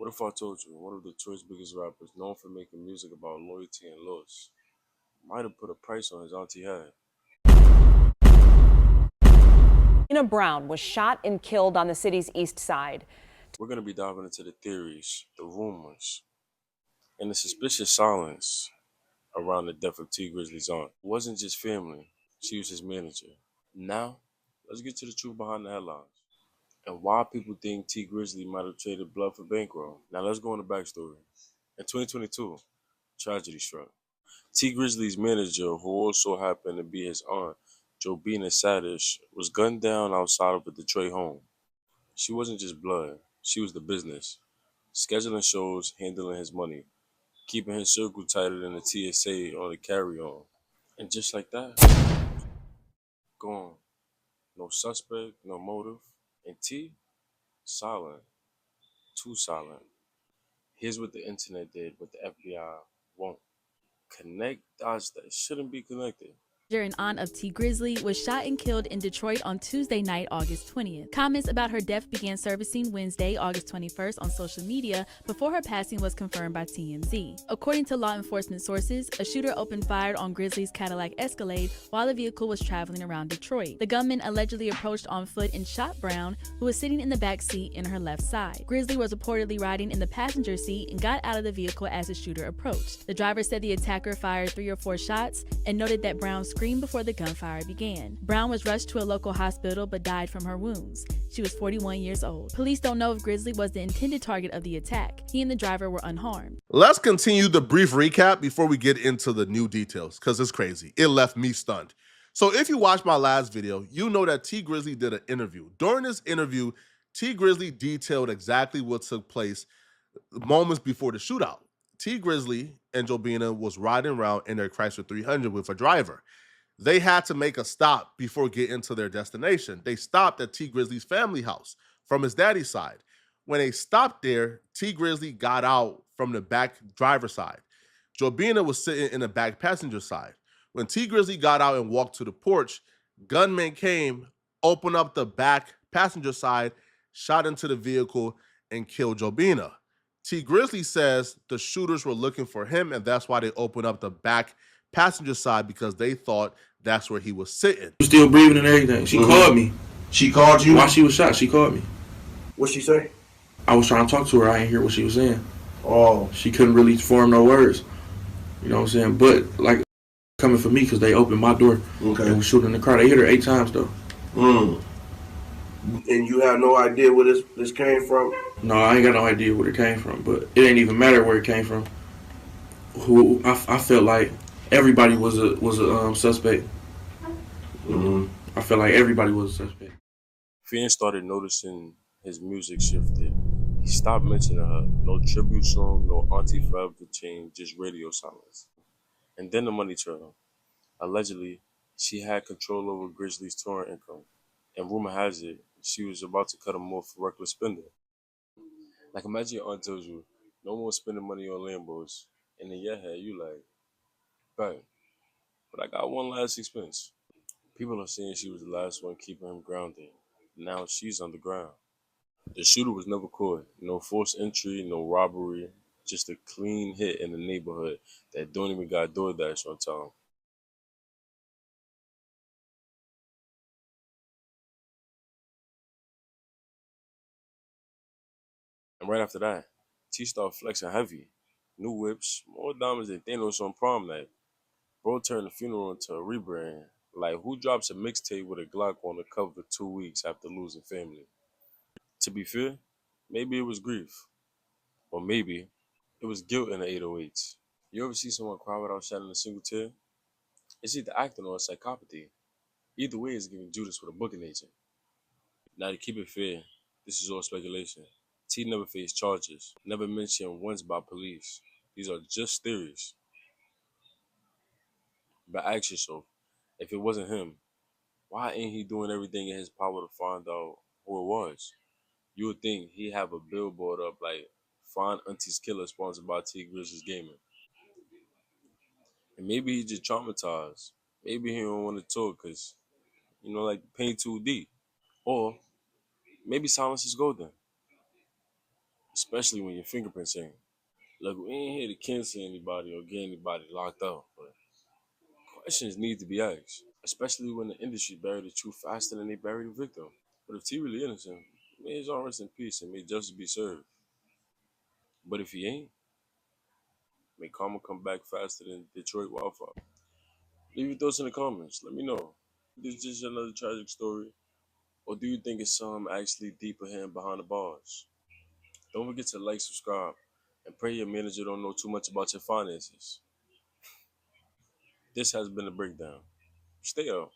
What if I told you one of Detroit's biggest rappers, known for making music about loyalty and loss, might have put a price on his auntie head? Jobina Brown was shot and killed on the city's east side. We're going to be diving into the theories, the rumors, and the suspicious silence around the death of Tee Grizzley's aunt. It wasn't just family, she was his manager. Now, let's get to the truth behind the headlines and why people think Tee Grizzley might have traded blood for bankroll. Now, let's go on the backstory. In 2022, tragedy struck. Tee Grizzley's manager, who also happened to be his aunt, Jobina, was gunned down outside of a Detroit home. She wasn't just blood, she was the business, scheduling shows, handling his money, keeping his circle tighter than the TSA on the carry-on. And just like that, gone. No suspect, no motive. And T, silent, too silent. Here's what the internet did, but the FBI won't. Connect dots that shouldn't be connected. An aunt of Tee Grizzley was shot and killed in Detroit on Tuesday night, August 20th. Comments about her death began surfacing Wednesday, August 21st on social media before her passing was confirmed by TMZ. According to law enforcement sources, a shooter opened fire on Grizzley's Cadillac Escalade while the vehicle was traveling around Detroit. The gunman allegedly approached on foot and shot Brown, who was sitting in the back seat in her left side. Grizzley was reportedly riding in the passenger seat and got out of the vehicle as the shooter approached. The driver said the attacker fired 3 or 4 shots and noted that Brown screamed before the gunfire began. Brown was rushed to a local hospital but died from her wounds. She was 41 years old. Police don't know if Grizzley was the intended target of the attack. He and the driver were unharmed. Let's continue the brief recap before we get into the new details, because it's crazy. It left me stunned. So if you watched my last video, you know that Tee Grizzley did an interview. During this interview, Tee Grizzley detailed exactly what took place moments before the shootout. Tee Grizzley and Jobina was riding around in their Chrysler 300 with a driver. They had to make a stop before getting to their destination. They stopped at Tee Grizzley's family house from his daddy's side. When they stopped there, Tee Grizzley got out from the back driver's side. Jobina was sitting in the back passenger side. When Tee Grizzley got out and walked to the porch, gunmen came, opened up the back passenger side, shot into the vehicle, and killed Jobina. Tee Grizzley says the shooters were looking for him, and that's why they opened up the back passenger side, because they thought that's where he was sitting. Still breathing and everything. She called me. She called you? While she was shot, she called me. What'd she say? I was trying to talk to her. I didn't hear what she was saying. Oh. She couldn't really form no words. You know what I'm saying? But, like, coming for me because they opened my door. Okay. And was shooting in the car. They hit her 8 times, though. And you have no idea where this came from? No, I ain't got no idea where it came from. But it ain't even matter where it came from. I felt like everybody was a suspect. I felt like everybody was a suspect. Fans started noticing his music shifted. He stopped mentioning her. No tribute song, no Auntie Forever change, just radio silence. And then the money trail. Allegedly, she had control over Grizzly's touring income. And rumor has it, she was about to cut him off for reckless spending. Like, imagine your aunt tells you, no more spending money on Lambos. And in your head, you like, right, but I got one last expense. People are saying she was the last one keeping him grounded. Now she's underground. The shooter was never caught. No forced entry, no robbery. Just a clean hit in the neighborhood that don't even got DoorDash on time. And right after that, T started flexing heavy. New whips, more diamonds than Thanos on prom night. Bro turned the funeral into a rebrand. Like, who drops a mixtape with a Glock on the cover 2 weeks after losing family? To be fair, maybe it was grief. Or maybe it was guilt in the 808s. You ever see someone cry without shedding a single tear? It's either acting or psychopathy. Either way is giving Judas with a booking agent. Now, to keep it fair, this is all speculation. T never faced charges, never mentioned once by police. These are just theories. But ask yourself, if it wasn't him, why ain't he doing everything in his power to find out who it was? You would think he'd have a billboard up like, "Find Auntie's Killer," sponsored by Tee Grizzley's Gaming. And maybe he just traumatized. Maybe he don't want to talk because, like the pain too deep. Or maybe silence is golden. especially when your fingerprints ain't. Look, we ain't here to cancel anybody or get anybody locked up, but questions need to be asked, especially when the industry buried the truth faster than they buried the victim. But if T really innocent, may his own rest in peace and may justice be served. But if he ain't, may karma come back faster than Detroit wildfire. Leave your thoughts in the comments. Let me know. Is this just another tragic story? Or do you think it's something actually deeper here behind the bars? Don't forget to like, subscribe, and pray your manager don't know too much about your finances. This has been a breakdown. Stay up.